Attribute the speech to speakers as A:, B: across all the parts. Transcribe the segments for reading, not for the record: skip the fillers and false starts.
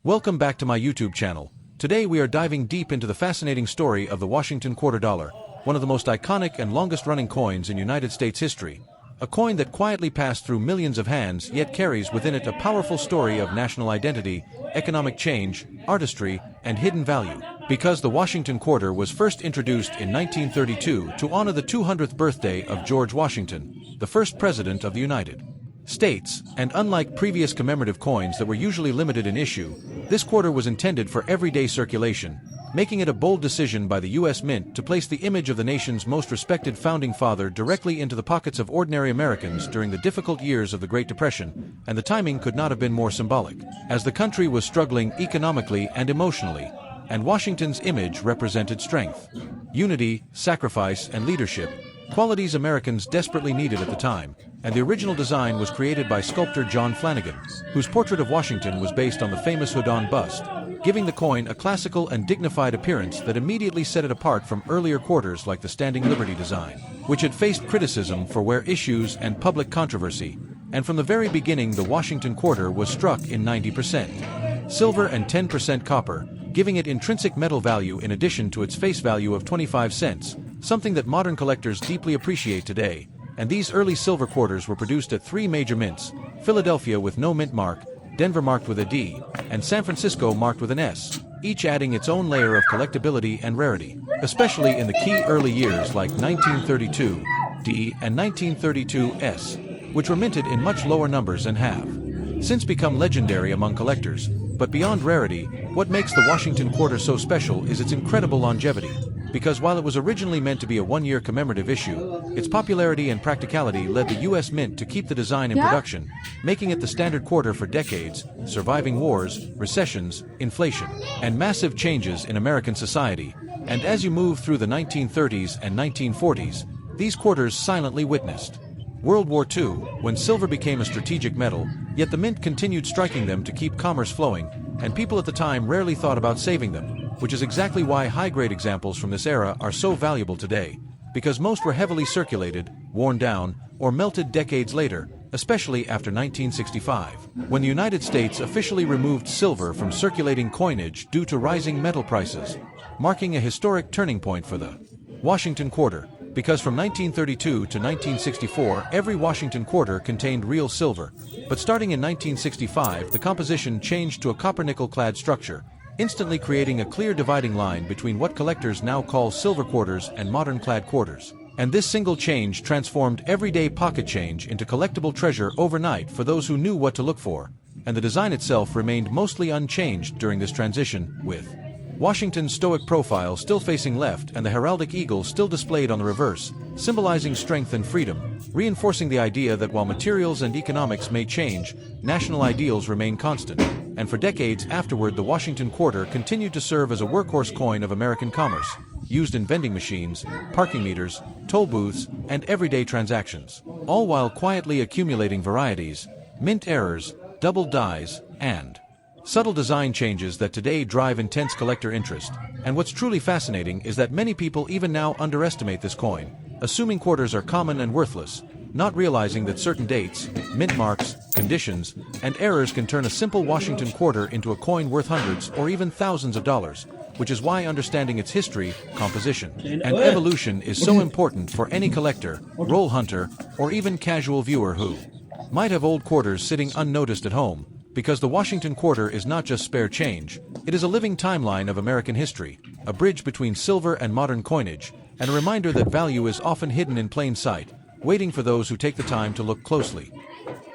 A: Welcome back to my YouTube channel. Today we are diving deep into the fascinating story of the Washington quarter dollar, one of the most iconic and longest-running coins in United States history. A coin that quietly passed through millions of hands yet carries within it a powerful story of national identity, economic change, artistry, and hidden value. Because the Washington quarter was first introduced in 1932 to honor the 200th birthday of George Washington, the first president of the United States, and unlike previous commemorative coins that were usually limited in issue, this quarter was intended for everyday circulation, making it a bold decision by the U.S. Mint to place the image of the nation's most respected founding father directly into the pockets of ordinary Americans during the difficult years of the Great Depression, and the timing could not have been more symbolic, as the country was struggling economically and emotionally, and Washington's image represented strength, unity, sacrifice, and leadership, qualities Americans desperately needed at the time, and the original design was created by sculptor John Flanagan, whose portrait of Washington was based on the famous Houdon bust, giving the coin a classical and dignified appearance that immediately set it apart from earlier quarters like the Standing Liberty design, which had faced criticism for wear issues and public controversy, and from the very beginning the Washington quarter was struck in 90% silver and 10% copper, giving it intrinsic metal value in addition to its face value of 25 cents, something that modern collectors deeply appreciate today. And these early silver quarters were produced at three major mints: Philadelphia with no mint mark, Denver marked with a D, and San Francisco marked with an S, each adding its own layer of collectability and rarity, especially in the key early years like 1932 D and 1932 S, which were minted in much lower numbers and have since become legendary among collectors. But beyond rarity, what makes the Washington quarter so special is its incredible longevity. Because while it was originally meant to be a one-year commemorative issue, its popularity and practicality led the U.S. Mint to keep the design in production, making it the standard quarter for decades, surviving wars, recessions, inflation, and massive changes in American society. And as you move through the 1930s and 1940s, these quarters silently witnessed World War II, when silver became a strategic metal, yet the mint continued striking them to keep commerce flowing, and people at the time rarely thought about saving them, which is exactly why high-grade examples from this era are so valuable today, because most were heavily circulated, worn down, or melted decades later, especially after 1965, when the United States officially removed silver from circulating coinage due to rising metal prices, marking a historic turning point for the Washington quarter. Because from 1932 to 1964, every Washington quarter contained real silver, but starting in 1965, the composition changed to a copper-nickel-clad structure, instantly creating a clear dividing line between what collectors now call silver quarters and modern-clad quarters. And this single change transformed everyday pocket change into collectible treasure overnight for those who knew what to look for, and the design itself remained mostly unchanged during this transition, with Washington's stoic profile still facing left and the heraldic eagle still displayed on the reverse, symbolizing strength and freedom, reinforcing the idea that while materials and economics may change, national ideals remain constant. And for decades afterward, the Washington quarter continued to serve as a workhorse coin of American commerce, used in vending machines, parking meters, toll booths, and everyday transactions, all while quietly accumulating varieties, mint errors, double dies, and subtle design changes that today drive intense collector interest. And what's truly fascinating is that many people even now underestimate this coin, assuming quarters are common and worthless, not realizing that certain dates, mint marks, conditions, and errors can turn a simple Washington quarter into a coin worth hundreds or even thousands of dollars, which is why understanding its history, composition, and evolution is so important for any collector, roll hunter, or even casual viewer who might have old quarters sitting unnoticed at home. Because the Washington quarter is not just spare change, it is a living timeline of American history, a bridge between silver and modern coinage, and a reminder that value is often hidden in plain sight, waiting for those who take the time to look closely.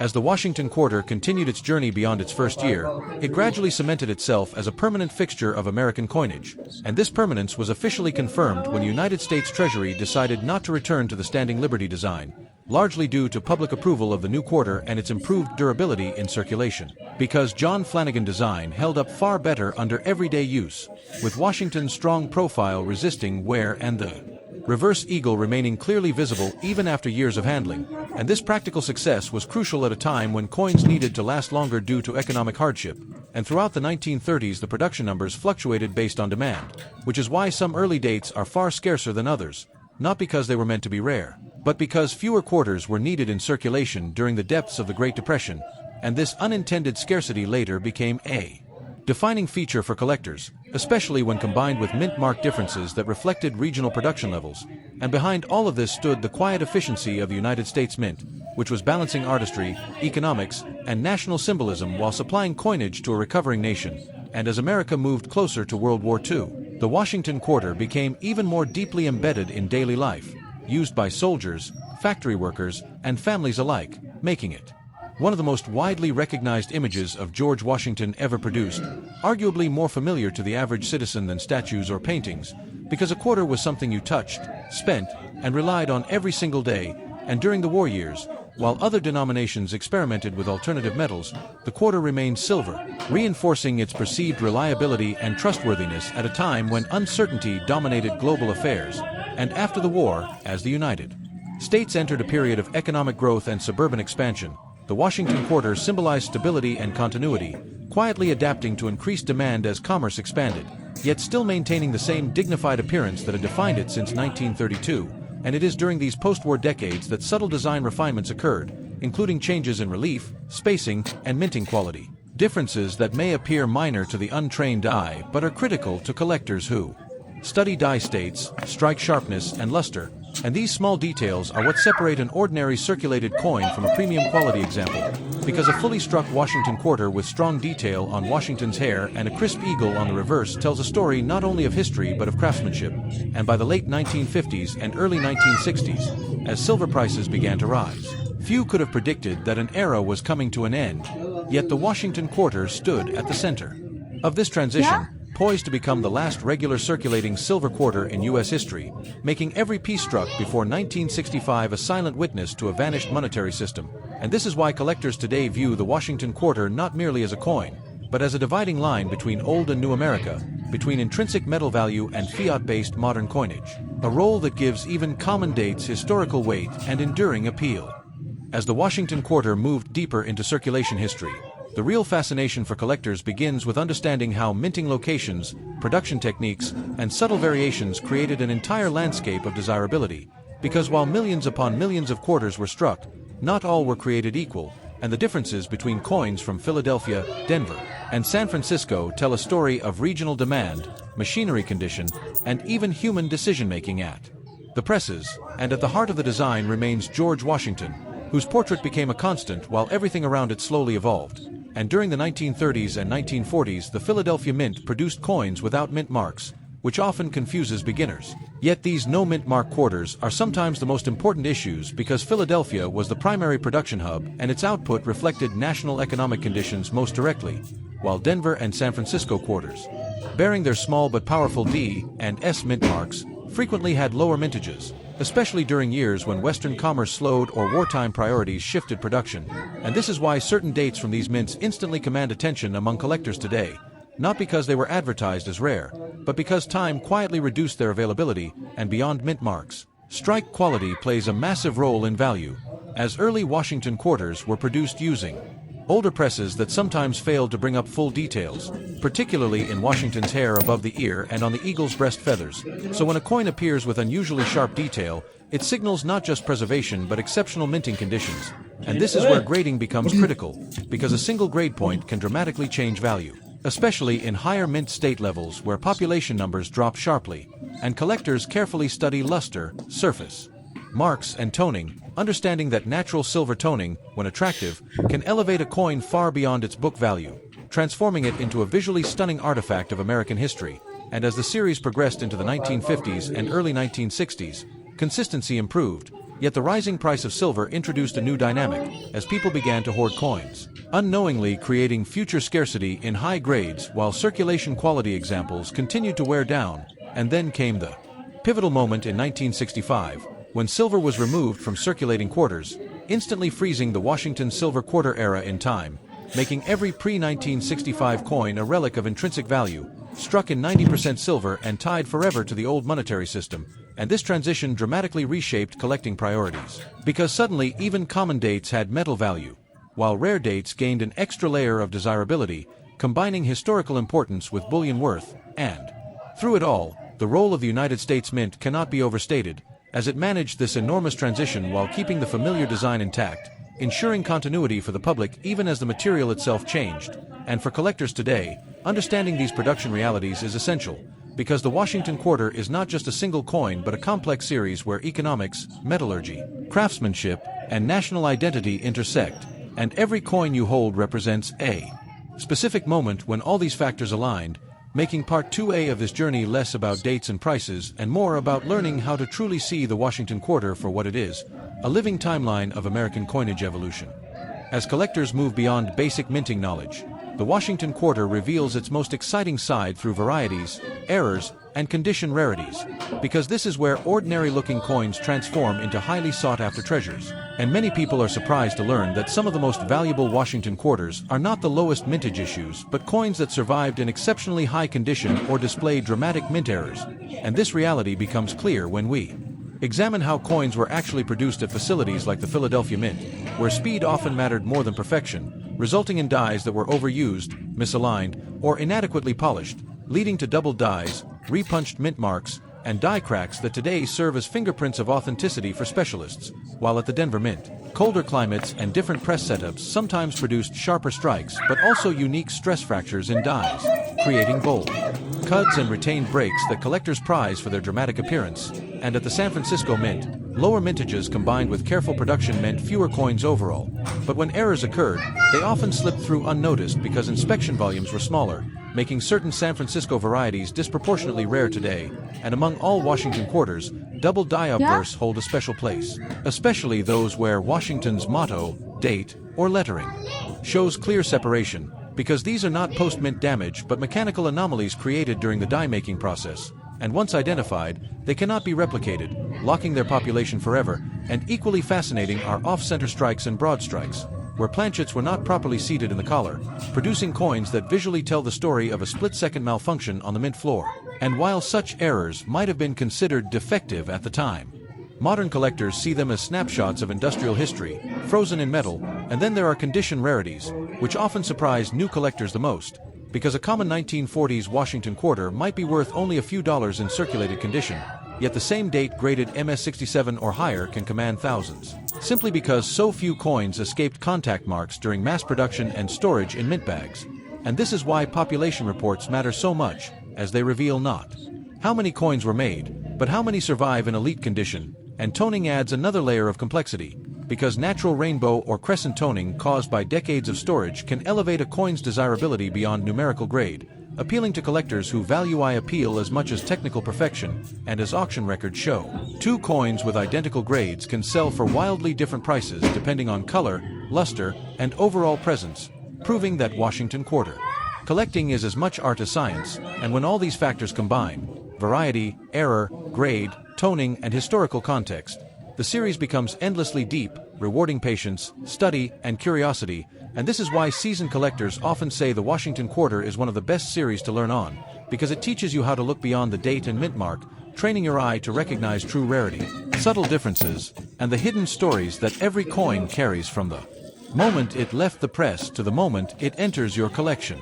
A: As the Washington quarter continued its journey beyond its first year, it gradually cemented itself as a permanent fixture of American coinage, and this permanence was officially confirmed when the United States Treasury decided not to return to the Standing Liberty design, largely due to public approval of the new quarter and its improved durability in circulation. Because John Flanagan design held up far better under everyday use, with Washington's strong profile resisting wear and the reverse eagle remaining clearly visible even after years of handling. And this practical success was crucial at a time when coins needed to last longer due to economic hardship, and throughout the 1930s the production numbers fluctuated based on demand, which is why some early dates are far scarcer than others, not because they were meant to be rare, but because fewer quarters were needed in circulation during the depths of the Great Depression, and this unintended scarcity later became a defining feature for collectors, especially when combined with mint mark differences that reflected regional production levels. And behind all of this stood the quiet efficiency of the United States Mint, which was balancing artistry, economics, and national symbolism while supplying coinage to a recovering nation. And as America moved closer to World War II, the Washington quarter became even more deeply embedded in daily life, used by soldiers, factory workers, and families alike, making it one of the most widely recognized images of George Washington ever produced, arguably more familiar to the average citizen than statues or paintings, because a quarter was something you touched, spent, and relied on every single day. And during the war years, while other denominations experimented with alternative metals, the quarter remained silver, reinforcing its perceived reliability and trustworthiness at a time when uncertainty dominated global affairs. And after the war, as the United States entered a period of economic growth and suburban expansion, the Washington quarter symbolized stability and continuity, quietly adapting to increased demand as commerce expanded, yet still maintaining the same dignified appearance that had defined it since 1932. And it is during these post-war decades that subtle design refinements occurred, including changes in relief, spacing, and minting quality. Differences that may appear minor to the untrained eye but are critical to collectors who study die states, strike sharpness, and luster. And these small details are what separate an ordinary circulated coin from a premium quality example, because a fully struck Washington quarter with strong detail on Washington's hair and a crisp eagle on the reverse tells a story not only of history but of craftsmanship. And by the late 1950s and early 1960s, as silver prices began to rise, few could have predicted that an era was coming to an end, yet the Washington quarter stood at the center of this transition, poised to become the last regular circulating silver quarter in U.S. history, making every piece struck before 1965 a silent witness to a vanished monetary system. And this is why collectors today view the Washington quarter not merely as a coin, but as a dividing line between old and new America, between intrinsic metal value and fiat-based modern coinage, a role that gives even common dates historical weight and enduring appeal. As the Washington quarter moved deeper into circulation history, the real fascination for collectors begins with understanding how minting locations, production techniques, and subtle variations created an entire landscape of desirability. Because while millions upon millions of quarters were struck, not all were created equal, and the differences between coins from Philadelphia, Denver, and San Francisco tell a story of regional demand, machinery condition, and even human decision-making at the presses. And at the heart of the design remains George Washington, whose portrait became a constant while everything around it slowly evolved. And during the 1930s and 1940s, the Philadelphia Mint produced coins without mint marks, which often confuses beginners. Yet these no-mint mark quarters are sometimes the most important issues because Philadelphia was the primary production hub and its output reflected national economic conditions most directly, while Denver and San Francisco quarters, bearing their small but powerful D and S mint marks, frequently had lower mintages, especially during years when Western commerce slowed or wartime priorities shifted production. And this is why certain dates from these mints instantly command attention among collectors today, not because they were advertised as rare, but because time quietly reduced their availability. And beyond mint marks, strike quality plays a massive role in value, as early Washington quarters were produced using older presses that sometimes failed to bring up full details, particularly in Washington's hair above the ear and on the eagle's breast feathers. So when a coin appears with unusually sharp detail, it signals not just preservation but exceptional minting conditions. And this is where grading becomes critical, because a single grade point can dramatically change value, especially in higher mint state levels where population numbers drop sharply, and collectors carefully study luster, surface marks, and toning, understanding that natural silver toning, when attractive, can elevate a coin far beyond its book value, transforming it into a visually stunning artifact of American history. And as the series progressed into the 1950s and early 1960s, consistency improved, yet the rising price of silver introduced a new dynamic, as people began to hoard coins, unknowingly creating future scarcity in high grades while circulation quality examples continued to wear down. And then came the pivotal moment in 1965, when silver was removed from circulating quarters, instantly freezing the Washington silver quarter era in time, making every pre-1965 coin a relic of intrinsic value, struck in 90% silver and tied forever to the old monetary system. And this transition dramatically reshaped collecting priorities, because suddenly even common dates had metal value, while rare dates gained an extra layer of desirability, combining historical importance with bullion worth. And through it all, the role of the United States Mint cannot be overstated, as it managed this enormous transition while keeping the familiar design intact, ensuring continuity for the public even as the material itself changed. And for collectors today, Understanding these production realities is essential, because the Washington Quarter is not just a single coin but a complex series where economics, metallurgy, craftsmanship, and national identity intersect, and every coin you hold represents a specific moment when all these factors aligned, making Part 2A of this journey less about dates and prices and more about learning how to truly see the Washington Quarter for what it is, a living timeline of American coinage evolution. As collectors move beyond basic minting knowledge, the Washington Quarter reveals its most exciting side through varieties, errors, and condition rarities, because this is where ordinary-looking coins transform into highly sought-after treasures. And many people are surprised to learn that some of the most valuable Washington Quarters are not the lowest mintage issues, but coins that survived in exceptionally high condition or display dramatic mint errors. And this reality becomes clear when we examine how coins were actually produced at facilities like the Philadelphia Mint, where speed often mattered more than perfection, resulting in dies that were overused, misaligned, or inadequately polished, leading to doubled dies, repunched mint marks, and die cracks that today serve as fingerprints of authenticity for specialists, while at the Denver Mint, colder climates and different press setups sometimes produced sharper strikes but also unique stress fractures in dies, creating bold cuts and retained breaks that collectors prize for their dramatic appearance. And at the San Francisco Mint, lower mintages combined with careful production meant fewer coins overall, but when errors occurred, they often slipped through unnoticed because inspection volumes were smaller, making certain San Francisco varieties disproportionately rare today. And among all Washington Quarters, double die outbursts hold a special place, especially those where Washington's motto, date, or lettering shows clear separation, because these are not post-mint damage but mechanical anomalies created during the die-making process, and once identified, they cannot be replicated, locking their population forever. And equally fascinating are off-center strikes and broad strikes, where planchets were not properly seated in the collar, producing coins that visually tell the story of a split-second malfunction on the mint floor. And while such errors might have been considered defective at the time, modern collectors see them as snapshots of industrial history, frozen in metal. And then there are condition rarities, which often surprise new collectors the most, because a common 1940s Washington Quarter might be worth only a few dollars in circulated condition, yet the same date graded MS67 or higher can command thousands, simply because so few coins escaped contact marks during mass production and storage in mint bags. And this is why population reports matter so much, as they reveal not how many coins were made, but how many survive in elite condition. And toning adds another layer of complexity, because natural rainbow or crescent toning caused by decades of storage can elevate a coin's desirability beyond numerical grade, appealing to collectors who value eye appeal as much as technical perfection. And as auction records show, two coins with identical grades can sell for wildly different prices depending on color, luster, and overall presence, proving that Washington Quarter collecting is as much art as science. And when all these factors combine, variety, error, grade, toning, and historical context, the series becomes endlessly deep, rewarding patience, study, and curiosity. And this is why seasoned collectors often say the Washington Quarter is one of the best series to learn on, because it teaches you how to look beyond the date and mint mark, training your eye to recognize true rarity, subtle differences, and the hidden stories that every coin carries from the moment it left the press to the moment it enters your collection.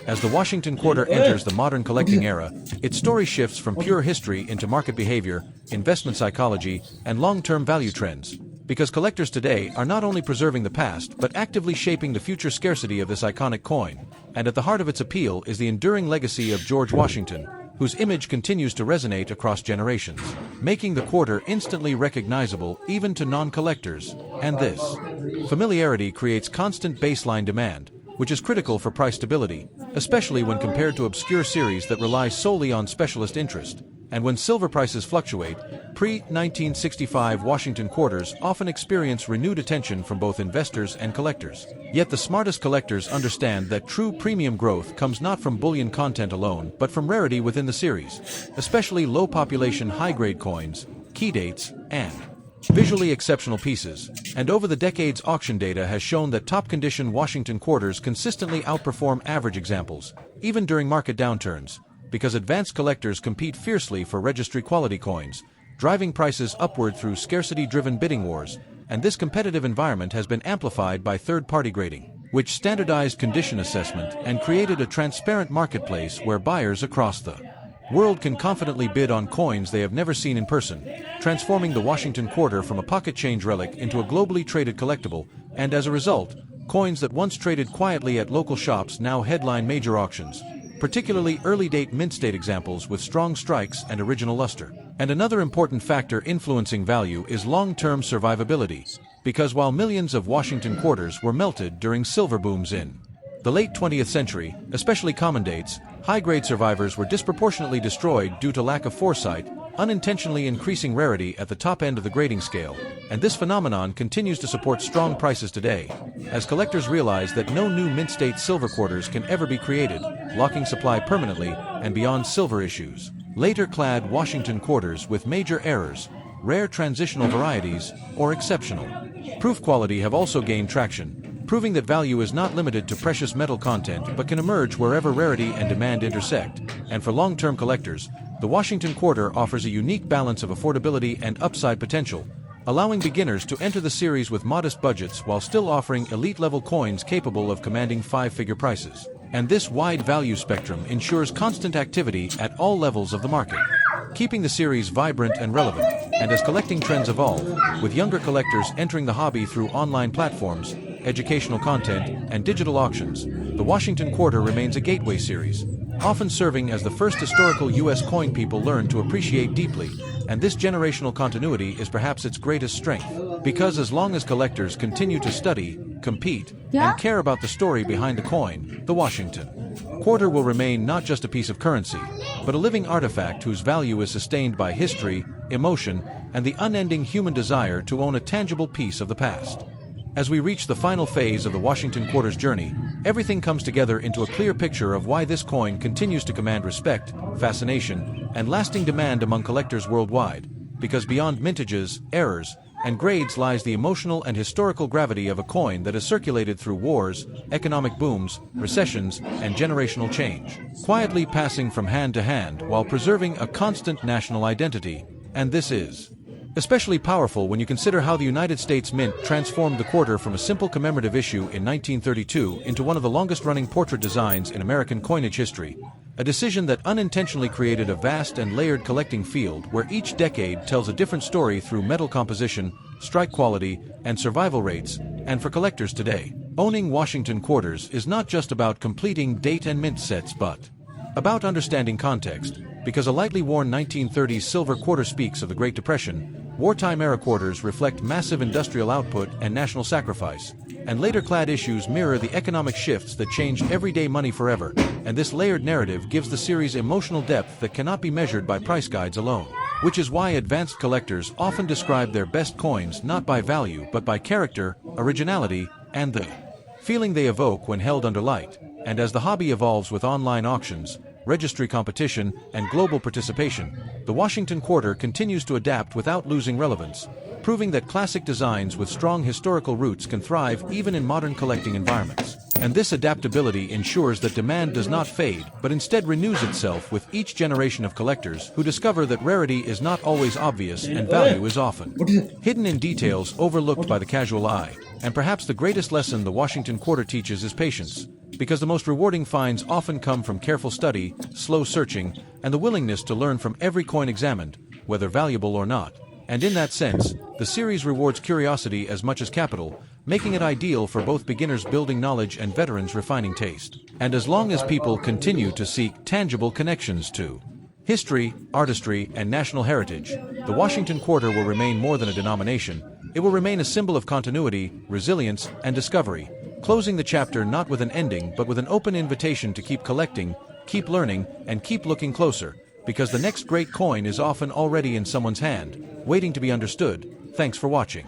A: As the Washington Quarter enters the modern collecting era, its story shifts from pure history into market behavior, investment psychology, and long-term value trends, because collectors today are not only preserving the past but actively shaping the future scarcity of this iconic coin. And at the heart of its appeal is the enduring legacy of George Washington, whose image continues to resonate across generations, making the quarter instantly recognizable even to non-collectors. And this familiarity creates constant baseline demand, which is critical for price stability, especially when compared to obscure series that rely solely on specialist interest. And when silver prices fluctuate, pre-1965 Washington Quarters often experience renewed attention from both investors and collectors. Yet the smartest collectors understand that true premium growth comes not from bullion content alone, but from rarity within the series, especially low population high-grade coins, key dates, and visually exceptional pieces. And over the decades, auction data has shown that top-condition Washington Quarters consistently outperform average examples, even during market downturns, because advanced collectors compete fiercely for registry-quality coins, driving prices upward through scarcity-driven bidding wars. And this competitive environment has been amplified by third-party grading, which standardized condition assessment and created a transparent marketplace where buyers across the world can confidently bid on coins they have never seen in person, transforming the Washington Quarter from a pocket change relic into a globally traded collectible. And as a result, coins that once traded quietly at local shops now headline major auctions, particularly early-date mint-state examples with strong strikes and original luster. And another important factor influencing value is long-term survivability, because while millions of Washington quarters were melted during silver booms in the late 20th century, especially common dates, high-grade survivors were disproportionately destroyed due to lack of foresight, unintentionally increasing rarity at the top end of the grading scale, and this phenomenon continues to support strong prices today, as collectors realize that no new mint-state silver quarters can ever be created, locking supply permanently and beyond silver issues. Later-clad Washington quarters with major errors, rare transitional varieties, or exceptional proof quality have also gained traction, proving that value is not limited to precious metal content but can emerge wherever rarity and demand intersect. And for long-term collectors, the Washington quarter offers a unique balance of affordability and upside potential, allowing beginners to enter the series with modest budgets while still offering elite-level coins capable of commanding five-figure prices. And this wide value spectrum ensures constant activity at all levels of the market, keeping the series vibrant and relevant. And as collecting trends evolve, with younger collectors entering the hobby through online platforms, educational content, and digital auctions, the Washington Quarter remains a gateway series, often serving as the first historical U.S. coin people learn to appreciate deeply, and this generational continuity is perhaps its greatest strength, because as long as collectors continue to study, compete, and care about the story behind the coin, the Washington Quarter will remain not just a piece of currency, but a living artifact whose value is sustained by history, emotion, and the unending human desire to own a tangible piece of the past. As we reach the final phase of the Washington Quarter's journey, everything comes together into a clear picture of why this coin continues to command respect, fascination, and lasting demand among collectors worldwide, because beyond mintages, errors, and grades lies the emotional and historical gravity of a coin that has circulated through wars, economic booms, recessions, and generational change, quietly passing from hand to hand while preserving a constant national identity. And this is especially powerful when you consider how the United States Mint transformed the quarter from a simple commemorative issue in 1932 into one of the longest-running portrait designs in American coinage history, a decision that unintentionally created a vast and layered collecting field where each decade tells a different story through metal composition, strike quality, and survival rates. And for collectors today, owning Washington quarters is not just about completing date and mint sets but about understanding context, because a lightly worn 1930s silver quarter speaks of the Great Depression, wartime-era quarters reflect massive industrial output and national sacrifice, and later-clad issues mirror the economic shifts that changed everyday money forever, and this layered narrative gives the series emotional depth that cannot be measured by price guides alone, which is why advanced collectors often describe their best coins not by value but by character, originality, and the feeling they evoke when held under light. And as the hobby evolves with online auctions, registry competition, and global participation, the Washington Quarter continues to adapt without losing relevance, proving that classic designs with strong historical roots can thrive even in modern collecting environments. And this adaptability ensures that demand does not fade, but instead renews itself with each generation of collectors who discover that rarity is not always obvious and value is often hidden in details overlooked by the casual eye. And perhaps the greatest lesson the Washington Quarter teaches is patience, because the most rewarding finds often come from careful study, slow searching, and the willingness to learn from every coin examined, whether valuable or not. And in that sense, the series rewards curiosity as much as capital, making it ideal for both beginners building knowledge and veterans refining taste. And as long as people continue to seek tangible connections to history, artistry, and national heritage, the Washington Quarter will remain more than a denomination. It will remain a symbol of continuity, resilience, and discovery, closing the chapter not with an ending but with an open invitation to keep collecting, keep learning, and keep looking closer, because the next great coin is often already in someone's hand, waiting to be understood. Thanks for watching.